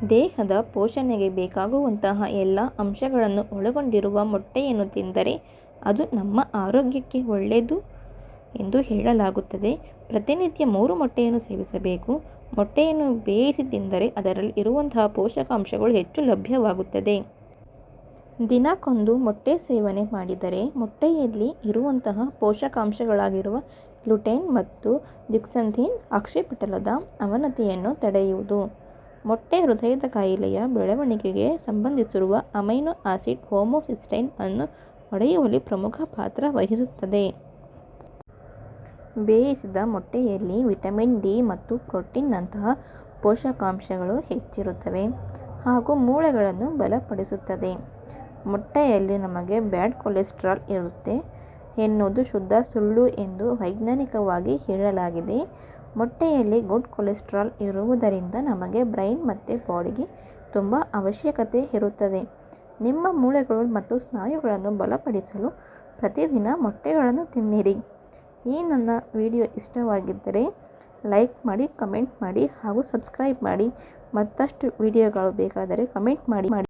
ದೇಹದ ಪೋಷಣೆಗೆ ಬೇಕಾಗುವಂತಹ ಎಲ್ಲ ಅಂಶಗಳನ್ನು ಒಳಗೊಂಡಿರುವ ಮೊಟ್ಟೆಯನ್ನು ತಿಂದರೆ ಅದು ನಮ್ಮ ಆರೋಗ್ಯಕ್ಕೆ ಒಳ್ಳೆಯದು ಎಂದು ಹೇಳಲಾಗುತ್ತದೆ. ಪ್ರತಿನಿತ್ಯ 3 ಮೊಟ್ಟೆಯನ್ನು ಸೇವಿಸಬೇಕು. ಮೊಟ್ಟೆಯನ್ನು ಬೇಯಿಸಿ ತಿಂದರೆ ಅದರಲ್ಲಿ ಇರುವಂತಹ ಪೋಷಕಾಂಶಗಳು ಹೆಚ್ಚು ಲಭ್ಯವಾಗುತ್ತದೆ. ದಿನಕ್ಕೊಂದು ಮೊಟ್ಟೆ ಸೇವನೆ ಮಾಡಿದರೆ ಮೊಟ್ಟೆಯಲ್ಲಿ ಇರುವಂತಹ ಪೋಷಕಾಂಶಗಳಾಗಿರುವ ಗ್ಲುಟೆನ್ ಮತ್ತು ಜಿಕ್ಸಂಥಿನ್ ಅಕ್ಷಿಪಟಲದ ಅವನತಿಯನ್ನು ತಡೆಯುವುದು. ಮೊಟ್ಟೆ ಹೃದಯದ ಕಾಯಿಲೆಯ ಬೆಳವಣಿಗೆಗೆ ಸಂಬಂಧಿಸಿರುವ ಅಮೈನೋ ಆಸಿಡ್ ಹೋಮೋಸಿಸ್ಟೈನ್ ಅನ್ನು ಒಡೆಯುವಲ್ಲಿ ಪ್ರಮುಖ ಪಾತ್ರ ವಹಿಸುತ್ತದೆ. ಬೇಯಿಸಿದ ಮೊಟ್ಟೆಯಲ್ಲಿ ವಿಟಮಿನ್ ಡಿ ಮತ್ತು ಪ್ರೋಟೀನ್ನಂತಹ ಪೋಷಕಾಂಶಗಳು ಹೆಚ್ಚಿರುತ್ತವೆ ಹಾಗೂ ಮೂಳೆಗಳನ್ನು ಬಲಪಡಿಸುತ್ತದೆ. ಮೊಟ್ಟೆಯಲ್ಲಿ ನಮಗೆ ಬ್ಯಾಡ್ ಕೊಲೆಸ್ಟ್ರಾಲ್ ಇರುತ್ತೆ ಎನ್ನುವುದು ಶುದ್ಧ ಸುಳ್ಳು ಎಂದು ವೈಜ್ಞಾನಿಕವಾಗಿ ಹೇಳಲಾಗಿದೆ. ಮೊಟ್ಟೆಯಲ್ಲಿ ಗುಡ್ ಕೊಲೆಸ್ಟ್ರಾಲ್ ಇರುವುದರಿಂದ ನಮಗೆ ಬ್ರೈನ್ ಮತ್ತು ಬಾಡಿಗೆ ತುಂಬ ಅವಶ್ಯಕತೆ ಇರುತ್ತದೆ. ನಿಮ್ಮ ಮೂಳೆಗಳು ಮತ್ತು ಸ್ನಾಯುಗಳನ್ನು ಬಲಪಡಿಸಲು ಪ್ರತಿದಿನ ಮೊಟ್ಟೆಗಳನ್ನು ತಿನ್ನಿರಿ. ಈ ನನ್ನ ವಿಡಿಯೋ ಇಷ್ಟವಾಗಿದ್ದರೆ ಲೈಕ್ ಮಾಡಿ, ಕಮೆಂಟ್ ಮಾಡಿ ಹಾಗೂ ಸಬ್ಸ್ಕ್ರೈಬ್ ಮಾಡಿ. ಮತ್ತಷ್ಟು ವಿಡಿಯೋಗಳು ಬೇಕಾದರೆ ಕಮೆಂಟ್ ಮಾಡಿ.